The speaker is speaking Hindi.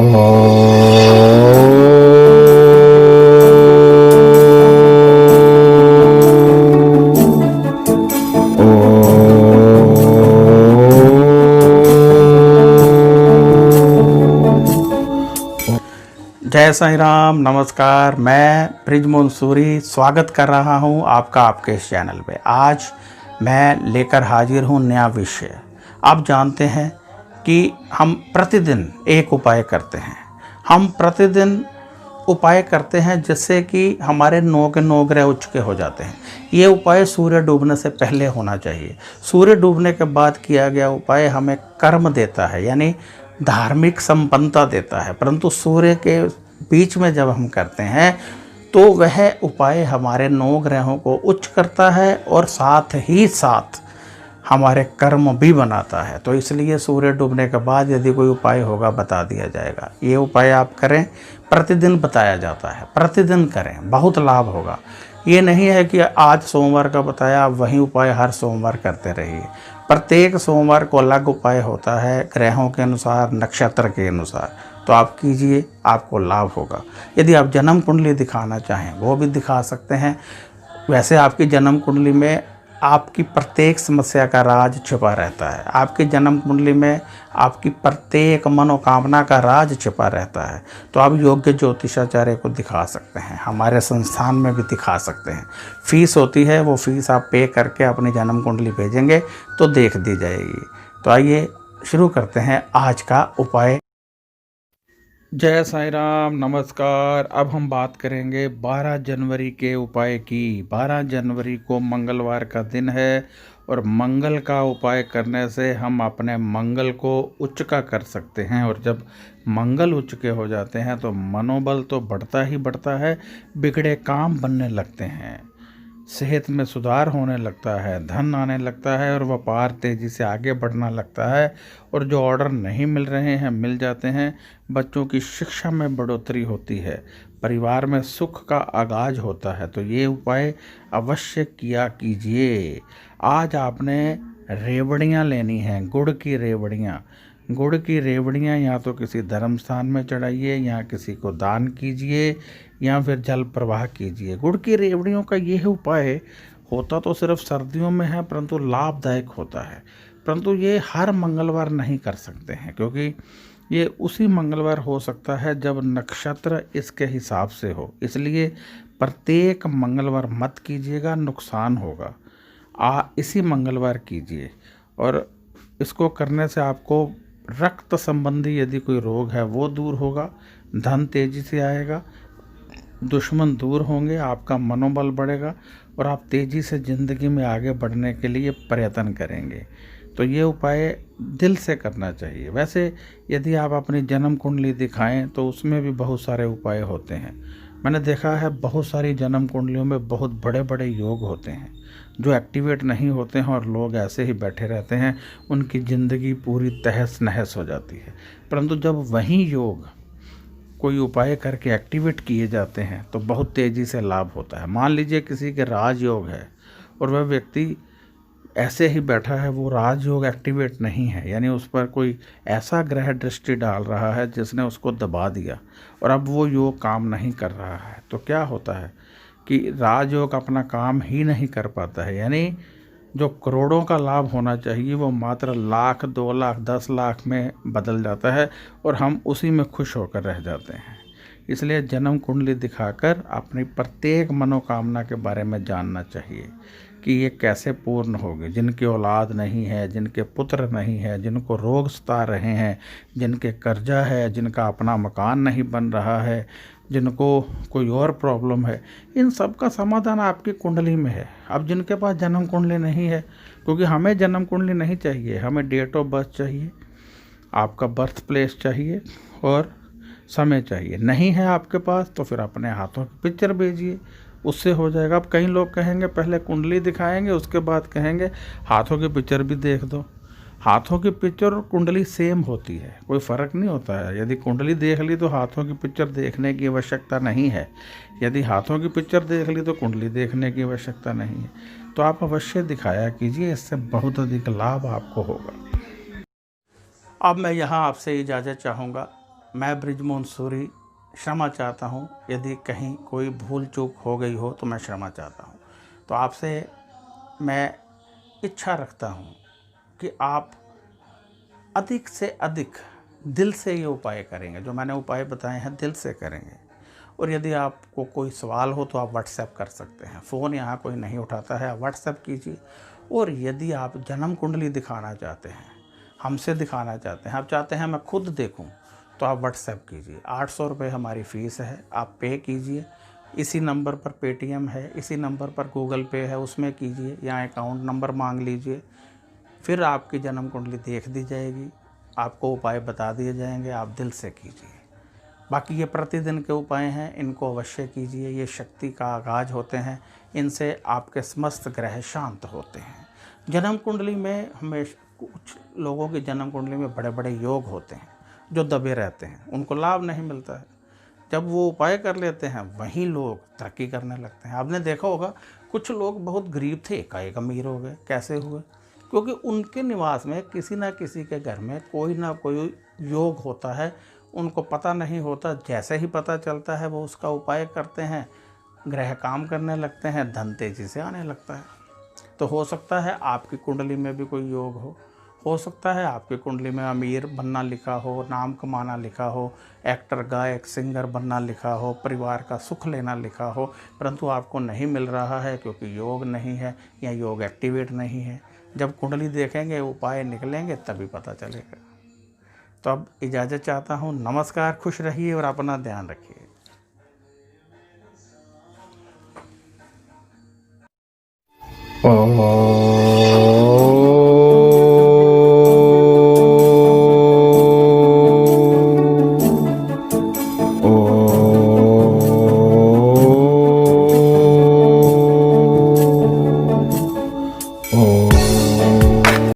जय साईं राम, नमस्कार। मैं ब्रिजमोहन सूरी स्वागत कर रहा हूं आपका आपके इस चैनल पे। आज मैं लेकर हाजिर हूं नया विषय। आप जानते हैं कि हम प्रतिदिन एक उपाय करते हैं। हम प्रतिदिन उपाय करते हैं जिससे कि हमारे नौ के नौ ग्रह उच्च के हो जाते हैं। ये उपाय सूर्य डूबने से पहले होना चाहिए। सूर्य डूबने के बाद किया गया उपाय हमें कर्म देता है, यानी धार्मिक संपन्नता देता है, परंतु सूर्य के बीच में जब हम करते हैं तो वह उपाय हमारे नौ ग्रहों को उच्च करता है और साथ ही साथ हमारे कर्म भी बनाता है। तो इसलिए सूर्य डूबने के बाद यदि कोई उपाय होगा बता दिया जाएगा। ये उपाय आप करें, प्रतिदिन बताया जाता है, प्रतिदिन करें, बहुत लाभ होगा। ये नहीं है कि आज सोमवार का बताया आप वही उपाय हर सोमवार करते रहिए। प्रत्येक सोमवार को अलग उपाय होता है, ग्रहों के अनुसार, नक्षत्र के अनुसार। तो आप कीजिए, आपको लाभ होगा। यदि आप जन्म कुंडली दिखाना चाहें वो भी दिखा सकते हैं। वैसे आपकी जन्म कुंडली में आपकी प्रत्येक समस्या का राज छिपा रहता है। आपकी जन्म कुंडली में आपकी प्रत्येक मनोकामना का राज छिपा रहता है। तो आप योग्य ज्योतिषाचार्य को दिखा सकते हैं, हमारे संस्थान में भी दिखा सकते हैं। फीस होती है, वो फीस आप पे करके अपनी जन्म कुंडली भेजेंगे तो देख दी जाएगी। तो आइए शुरू करते हैं आज का उपाय। जय साईं राम, नमस्कार। अब हम बात करेंगे 12 जनवरी के उपाय की। 12 जनवरी को मंगलवार का दिन है और मंगल का उपाय करने से हम अपने मंगल को उच्च का कर सकते हैं। और जब मंगल उच्च के हो जाते हैं तो मनोबल तो बढ़ता ही बढ़ता है, बिगड़े काम बनने लगते हैं, सेहत में सुधार होने लगता है, धन आने लगता है और व्यापार तेज़ी से आगे बढ़ना लगता है। और जो ऑर्डर नहीं मिल रहे हैं मिल जाते हैं। बच्चों की शिक्षा में बढ़ोतरी होती है, परिवार में सुख का आगाज होता है। तो ये उपाय अवश्य किया कीजिए। आज आपने रेवड़ियाँ लेनी हैं, गुड़ की रेवड़ियाँ। गुड़ की रेवड़ियाँ या तो किसी धर्म स्थान में चढ़ाइए या किसी को दान कीजिए या फिर जल प्रवाह कीजिए। गुड़ की रेवड़ियों का यह उपाय होता तो सिर्फ सर्दियों में है, परंतु लाभदायक होता है। परंतु ये हर मंगलवार नहीं कर सकते हैं, क्योंकि ये उसी मंगलवार हो सकता है जब नक्षत्र इसके हिसाब से हो। इसलिए प्रत्येक मंगलवार मत कीजिएगा, नुकसान होगा। इसी मंगलवार कीजिए। और इसको करने से आपको रक्त संबंधी यदि कोई रोग है वो दूर होगा, धन तेजी से आएगा, दुश्मन दूर होंगे, आपका मनोबल बढ़ेगा और आप तेज़ी से ज़िंदगी में आगे बढ़ने के लिए प्रयत्न करेंगे। तो ये उपाय दिल से करना चाहिए। वैसे यदि आप अपनी जन्म कुंडली दिखाएं तो उसमें भी बहुत सारे उपाय होते हैं। मैंने देखा है बहुत सारी जन्म कुंडलियों में बहुत बड़े बड़े योग होते हैं जो एक्टिवेट नहीं होते हैं और लोग ऐसे ही बैठे रहते हैं, उनकी ज़िंदगी पूरी तहस नहस हो जाती है। परंतु जब वही योग कोई उपाय करके एक्टिवेट किए जाते हैं तो बहुत तेज़ी से लाभ होता है। मान लीजिए किसी के राजयोग है और वह व्यक्ति ऐसे ही बैठा है, वो राजयोग एक्टिवेट नहीं है, यानी उस पर कोई ऐसा ग्रह दृष्टि डाल रहा है जिसने उसको दबा दिया और अब वो योग काम नहीं कर रहा है। तो क्या होता है कि राजयोग अपना काम ही नहीं कर पाता है, यानी जो करोड़ों का लाभ होना चाहिए वो मात्र लाख, 2 लाख, 10 लाख में बदल जाता है और हम उसी में खुश होकर रह जाते हैं। इसलिए जन्म कुंडली दिखाकर अपनी प्रत्येक मनोकामना के बारे में जानना चाहिए कि ये कैसे पूर्ण होगी। जिनकी औलाद नहीं है, जिनके पुत्र नहीं है, जिनको रोग सता रहे हैं, जिनके कर्जा है, जिनका अपना मकान नहीं बन रहा है, जिनको कोई और प्रॉब्लम है, इन सब का समाधान आपकी कुंडली में है। अब जिनके पास जन्म कुंडली नहीं है, क्योंकि हमें जन्म कुंडली नहीं चाहिए, हमें डेट ऑफ बर्थ चाहिए, आपका बर्थ प्लेस चाहिए और समय चाहिए। नहीं है आपके पास तो फिर अपने हाथों की पिक्चर भेजिए, उससे हो जाएगा। अब कई लोग कहेंगे पहले कुंडली दिखाएंगे, उसके बाद कहेंगे हाथों की पिक्चर भी देख दो। हाथों की पिक्चर और कुंडली सेम होती है, कोई फ़र्क नहीं होता है। यदि कुंडली देख ली तो हाथों की पिक्चर देखने की आवश्यकता नहीं है, यदि हाथों की पिक्चर देख ली तो कुंडली देखने की आवश्यकता नहीं है। तो आप अवश्य दिखाया कीजिए, इससे बहुत अधिक लाभ आपको होगा। अब मैं यहाँ आपसे इजाज़त चाहूँगा। मैं बृजमोहन सूरी क्षमा चाहता हूँ, यदि कहीं कोई भूल चूक हो गई हो तो मैं क्षमा चाहता हूँ। तो आपसे मैं इच्छा रखता हूँ कि आप अधिक से अधिक दिल से ये उपाय करेंगे, जो मैंने उपाय बताए हैं दिल से करेंगे। और यदि आपको कोई सवाल हो तो आप व्हाट्सएप कर सकते हैं, फ़ोन यहाँ कोई नहीं उठाता है, आप व्हाट्सएप कीजिए। और यदि आप जन्म कुंडली दिखाना चाहते हैं, हमसे दिखाना चाहते हैं, आप चाहते हैं मैं खुद देखूं, तो आप व्हाट्सएप कीजिए। 800 रुपये हमारी फ़ीस है, आप पे कीजिए। इसी नंबर पर पेटीएम है, इसी नंबर पर गूगल पे है, उसमें कीजिए, या अकाउंट नंबर मांग लीजिए। फिर आपकी जन्म कुंडली देख दी जाएगी, आपको उपाय बता दिए जाएंगे, आप दिल से कीजिए। बाकी ये प्रतिदिन के उपाय हैं, इनको अवश्य कीजिए। ये शक्ति का आगाज़ होते हैं, इनसे आपके समस्त ग्रह शांत होते हैं। जन्म कुंडली में हमेशा कुछ लोगों की जन्म कुंडली में बड़े बड़े योग होते हैं जो दबे रहते हैं, उनको लाभ नहीं मिलता है। जब वो उपाय कर लेते हैं वहीं लोग तरक्की करने लगते हैं। आपने देखा होगा कुछ लोग बहुत गरीब थे, एकाएक अमीर हो गए। कैसे हुए? क्योंकि उनके निवास में किसी ना किसी के घर में कोई ना कोई योग होता है, उनको पता नहीं होता। जैसे ही पता चलता है वो उसका उपाय करते हैं, ग्रह काम करने लगते हैं, धन तेजी से आने लगता है। तो हो सकता है आपकी कुंडली में भी कोई योग हो सकता है आपकी कुंडली में अमीर बनना लिखा हो, नाम कमाना लिखा हो, एक्टर गायक सिंगर बनना लिखा हो, परिवार का सुख लेना लिखा हो, परंतु आपको नहीं मिल रहा है क्योंकि योग नहीं है या योग एक्टिवेट नहीं है। जब कुंडली देखेंगे, उपाय निकलेंगे, तभी पता चलेगा। तो अब इजाज़त चाहता हूँ। नमस्कार, खुश रहिए और अपना ध्यान रखिए। ओम